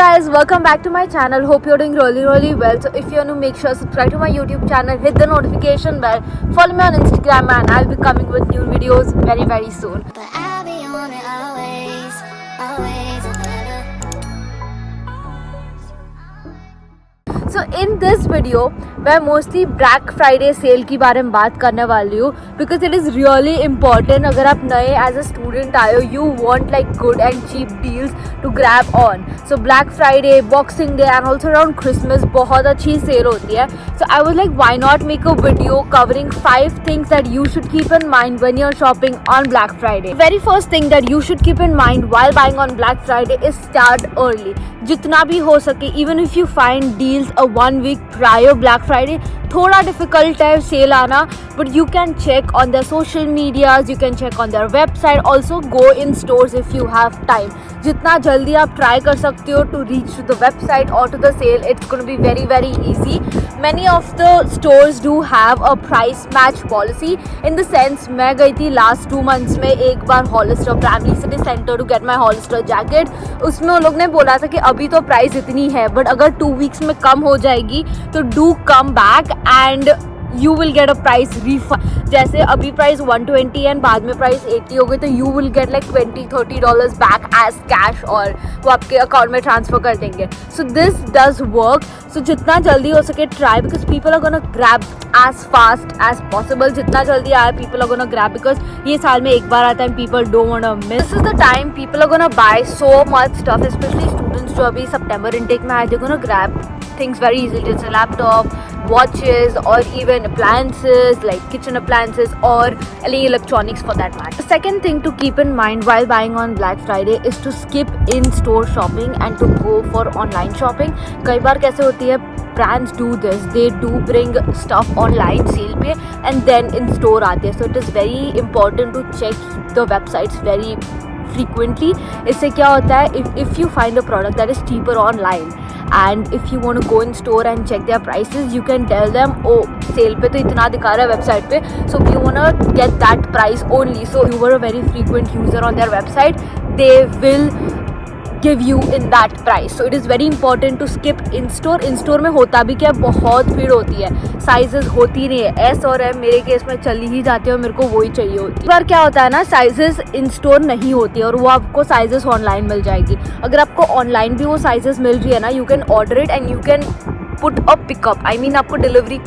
guys, welcome back to my channel. Hope you're doing really well. So if you're new, make sure subscribe to my YouTube channel, hit the notification bell, follow me on Instagram, and I'll be coming with new videos very soon. But I'll be on it always, always and ever. So in this video मैं mostly black Friday sale के बारे में बात करने वाली हूँ because it is really important. अगर आप नए एज अ स्टूडेंट आए हो, you want like good and cheap deals to grab on. So black Friday, boxing day and also around Christmas बहुत अच्छी सेल होती है. So I was like why not make a video covering 5 things that you should keep in mind when you are shopping on Black Friday. Very first thing that you should keep in mind while buying on Black Friday is start early. जितना भी हो सके, even if you find deals a 1 week prior Black Friday, थोड़ा difficult है sale आना, but you can check on their social medias, you can check on their website, also go in stores if you have time. जितना जल्दी आप try कर सकते हो to reach to the website और to the sale, it's gonna be very easy. Many of the stores do have a price match policy in the sense. मैं गई थी लास्ट 2 months में एक बार Hollister primary city centre to get my Hollister jacket. उसमें उन लोग ने बोला था कि अभी तो प्राइस इतनी है, बट अगर 2 weeks में कम हो जाएगी तो do come back and you will get a price refund. जैसे अभी प्राइस 120 एंड बाद में प्राइस 80 हो गई, तो you will get like $20-30 back as cash, और वो आपके अकाउंट में ट्रांसफर कर देंगे. So this does work. So जितना जल्दी हो सके try, because people are gonna grab as fast as possible. जितना जल्दी आए people are gonna grab, because ये साल में एक बार आता है. People don't want to miss. This is the time people are gonna buy so much stuff, specially students जो अभी सितंबर इनटेक में आए, they gonna grab things very easily. It's a laptop, watches, or even appliances like kitchen appliances or any electronics for that matter. The second thing to keep in mind while buying on Black Friday is to skip in-store shopping and to go for online shopping. कई बार कैसे होती है, brands do this, they do bring stuff online sale पे and then in store आते हैं. So it is very important to check the websites very frequently. इससे क्या होता है, if you find a product that is cheaper online and if you want to go in store and check their prices, you can tell them, oh sale पे तो इतना दिखा रहा है वेबसाइट पे, so you want to get that price only. So you were a very frequent user on their website, they will give you in that price. So it is very important to skip in store. In store में होता भी क्या, बहुत भीड़ होती है, sizes होती नहीं है. एस और एम मेरे केस में चली ही जाती है और मेरे को वही चाहिए होती है. बार क्या होता है ना, साइजेस इन स्टोर नहीं होती है और वो आपको साइजेस ऑनलाइन मिल जाएगी. अगर आपको ऑनलाइन भी वो साइजेस मिल रही है ना, you can order it and you can put a pickup. I mean आपको डिलीवरी,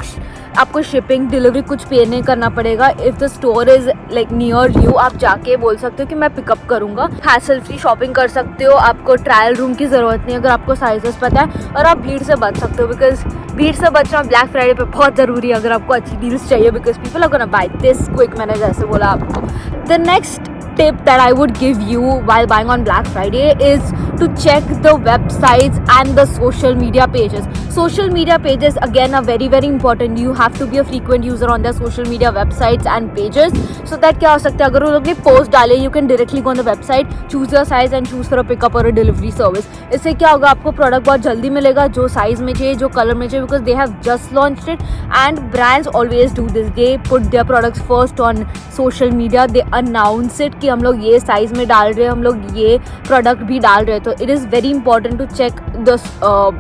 आपको शिपिंग डिलीवरी कुछ पे नहीं करना पड़ेगा. If the store is like near you, आप जाके बोल सकते हो कि मैं पिकअप करूँगा. हैसल फ्री शॉपिंग कर सकते हो, आपको ट्रायल रूम की ज़रूरत नहीं अगर आपको साइजेस पता है, और आप भीड़ से बच सकते हो. बिकॉज भीड़ से बचना ब्लैक फ्राइडे पे बहुत ज़रूरी है अगर आपको अच्छी डील्स चाहिए, because people are gonna buy this quick. मैंने जैसे बोला आपको. The next tip that I would give you while buying on Black Friday is to check the websites and the social media pages. Social media pages again are very important. You have to be a frequent user on their social media websites and pages, so that क्या हो सकता है, अगर वो लोग ने post डाले, you can directly go on the website, choose your size and choose for a pickup or a delivery service. इससे क्या होगा, आपको प्रोडक्ट बहुत जल्दी मिलेगा जो साइज में चाहिए, जो कलर में चाहिए, because they have just launched it. And brands always do this, they put their products first on social media, they announce it कि हम लोग ये साइज में डाल रहे हैं, हम लोग ये प्रोडक्ट भी डाल रहे हैं. तो it is very important to check the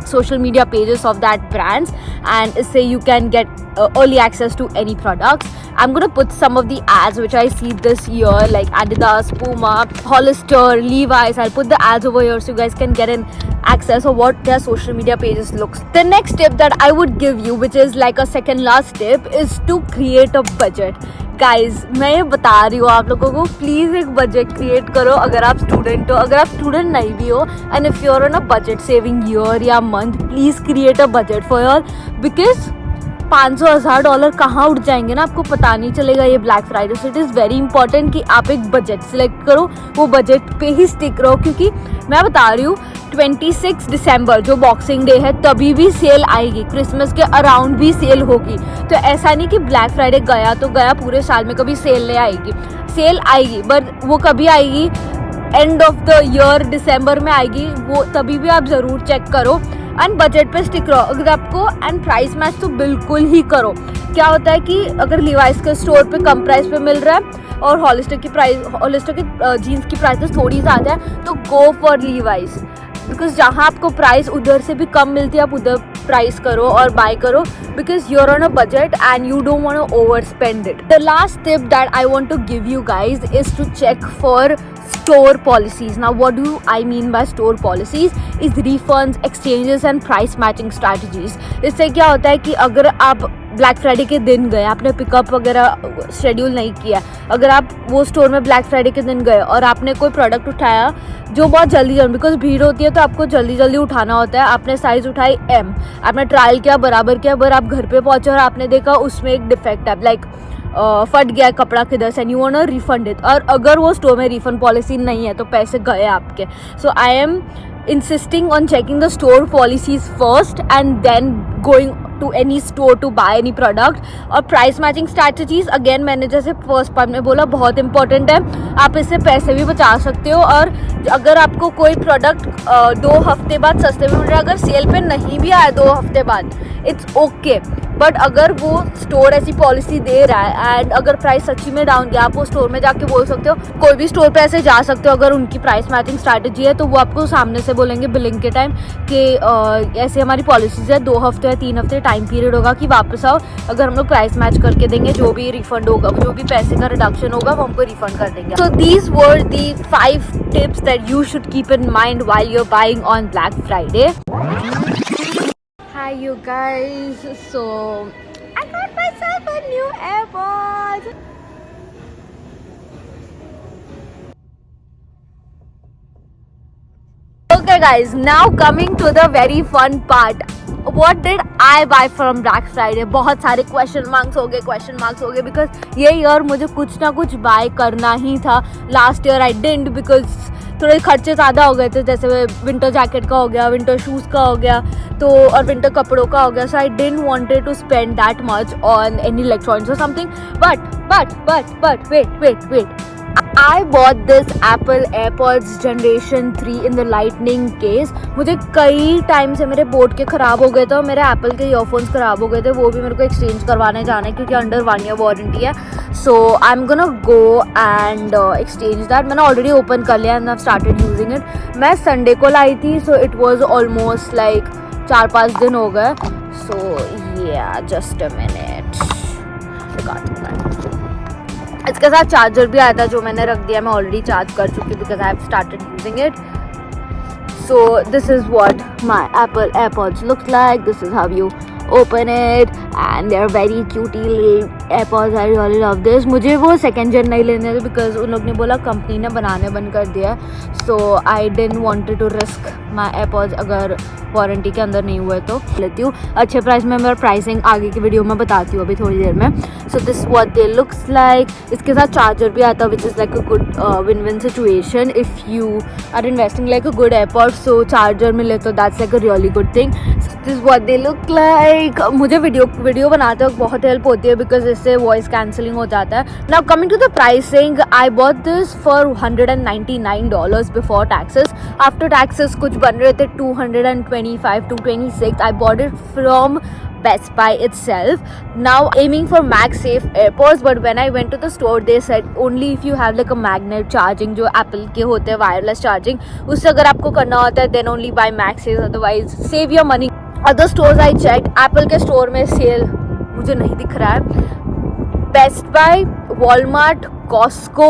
social media pages of that brands, and इससे you can get early access to any products. I'm gonna put some of the ads which I see this year, like Adidas, Puma, Hollister, Levi's. I'll put the ads over here so you guys can get an access of what their social media pages looks. The next tip that I would give you, which is like a second last tip, is to create a budget. Guys मैं ये बता रही हूँ आप लोगों को, please एक budget create करो अगर आप स्टूडेंट हो. अगर आप स्टूडेंट नहीं भी हो and if you are on a budget saving year या month, please create a budget for your, because $500-1000 कहाँ उठ जाएंगे ना, आपको पता नहीं चलेगा ये black Friday. So it is very important कि आप एक बजट सिलेक्ट करो, वो बजट पे ही स्टिक रहो, क्योंकि मैं बता रही हूँ 26 दिसंबर जो बॉक्सिंग डे है तभी भी सेल आएगी, क्रिसमस के अराउंड भी सेल होगी. तो ऐसा नहीं कि ब्लैक फ्राइडे गया तो गया, पूरे साल में कभी सेल नहीं आएगी. सेल आएगी, बट वो कभी आएगी, एंड ऑफ द ईयर दिसंबर में आएगी, वो तभी भी आप ज़रूर चेक करो. एंड बजट पे स्टिक रहो अगर आपको, एंड प्राइस मैच तो बिल्कुल ही करो. क्या होता है कि अगर लीवाइस के स्टोर पे कम प्राइस पे मिल रहा है और हॉलिस्टर की जीन्स की प्राइस थोड़ी ज़्यादा है, तो गो फॉर लीवाइस. बिकॉज जहाँ आपको प्राइस उधर से भी कम मिलती है आप उधर प्राइस करो और बाय करो, because you're on a budget and you don't want to overspend it. The last tip that I want to give you guys is to check for store policies. Now what do I mean by store policies is refunds, exchanges and price matching strategies. इससे क्या होता है कि अगर आप black Friday के दिन गए, आपने पिकअप वगैरह शेड्यूल नहीं किया, अगर आप वो स्टोर में ब्लैक फ्राइडे के दिन गए और आपने कोई प्रोडक्ट उठाया जो बहुत जल्दी बिकॉज भीड़ होती है तो आपको जल्दी जल्दी उठाना होता है, आपने साइज़ उठाई M, आपने ट्रायल किया बराबर किया, पर आप घर पे पहुंचे और आपने देखा उसमें एक डिफेक्ट है, लाइक फट गया कपड़ा किधर से, you want to refund it, और अगर वो स्टोर में रिफंड पॉलिसी नहीं है तो पैसे गए आपके. So I am insisting on checking the store policies first and then going to any store to buy any product. और प्राइस मैचिंग स्ट्रैटेजीज अगेन मैंने जैसे फर्स्ट पार्ट में बोला बहुत इंपॉर्टेंट है, आप इससे पैसे भी बचा सकते हो. और अगर आपको कोई प्रोडक्ट 2 हफ्ते बाद सस्ते में मिल रहा है, अगर सेल पे नहीं भी आया 2 हफ्ते बाद, इट्स ओके. बट अगर वो स्टोर ऐसी पॉलिसी दे रहा है एंड अगर प्राइस सच्ची में डाउन गया, आप वो स्टोर में जाके बोल सकते हो, कोई भी स्टोर पे ऐसे जा सकते हो अगर उनकी प्राइस मैचिंग स्ट्रैटेजी है तो वो आपको सामने से बोलेंगे बिलिंग के टाइम कि ऐसे हमारी पॉलिसीज है, 2 हफ्ते या 3 हफ्ते टाइम पीरियड होगा कि वापस आओ, अगर हम लोग प्राइस मैच करके देंगे जो भी रिफंड होगा, जो भी पैसे का रिडक्शन होगा वो हमको रिफंड कर देंगे. So these were the 5 tips that you should keep in mind while you are buying on Black Friday. Hi you guys, so I got myself a new AirPods. Okay guys, now coming to the very fun part. What did I buy from Black Friday? बहुत सारे question marks हो गए because ये year मुझे कुछ ना कुछ bye करना ही था. Last year I didn't because थोड़े खर्चे ज़्यादा हो गए थे, जैसे विंटर जैकेट का हो गया, विंटर शूज़ का हो गया, तो और विंटर कपड़ों का हो गया. So I didn't wanted to spend that much on any electronics और something. But wait I bought this Apple AirPods Generation 3 in the Lightning case. मुझे कई टाइम से मेरे बोट के ख़राब हो गए थे और मेरे एप्पल के ईयरफोन्स ख़राब हो गए थे, वो भी मेरे को एक्सचेंज करवाने जाना है क्योंकि अंडर 1 ईयर वारंटी है. So I am gonna go and exchange that. मैंने ऑलरेडी ओपन कर लिया and I started using it. मैं संडे को लाई थी, so it was almost like 4-5 दिन हो गए. सो या जस्ट अ मिनट, इसके साथ चार्जर भी आया था जो मैंने रख दिया, मैं ऑलरेडी चार्ज कर चुकी because I have started using it. So this is what my Apple AirPods looks like. This is how you open it and they are very cutie little AirPods. I really love this. मुझे वो second जेन नहीं लेने थे because उन लोग ने बोला company ने बनाने बंद कर दिया. So I didn't wanted to risk my AirPods अगर वारंटी के अंदर नहीं हुए तो लेती हूँ. अच्छे प्राइस में मेरा प्राइसिंग आगे की वीडियो में बताती हूँ अभी थोड़ी देर में. So this what they looks like. इसके साथ चार्जर भी आता है which is like a good win win situation if you are investing like a good AirPods. So charger मिले तो that's like a really good thing. This what they look like. मुझे video बनाते वक्त बहुत help होती है because इससे voice cancelling हो जाता है. Now coming to the pricing, I bought this for $199 before taxes. After taxes कुछ बन रहे थे 225 to 26. I bought it from Best Buy itself. Now aiming for MagSafe AirPods, but when I went to the store they said only if you have like a magnet charging जो Apple के होते हैं wireless charging, उससे अगर आपको करना होता है then only buy MagSafe, otherwise save your money. Other stores I checked, Apple के स्टोर में सेल मुझे नहीं दिख रहा है. Best Buy, Walmart, Costco,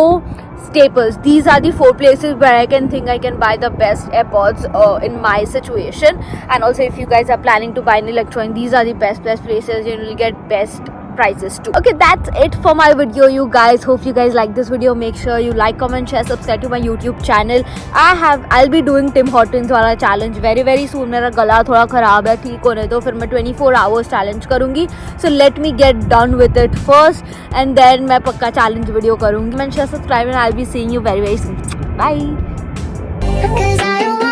Staples. These are the 4 places where I can think I can buy the best AirPods in my situation. And also if you guys are planning to buy an electronic, these are the best places. You will get best prices too. Okay, that's it for my video you guys. Hope you guys like this video. Make sure you like, comment, share, subscribe to my YouTube channel. I'll be doing Tim Hortons वाला challenge very soon. मेरा गला थोड़ा ख़राब है, ठीक होने दो, फिर मैं 24 hours challenge करूँगी. So let me get done with it first and then मैं पक्का challenge video करूँगी. Comment, share, subscribe and I'll be seeing you very soon. Bye. 'Cause I don't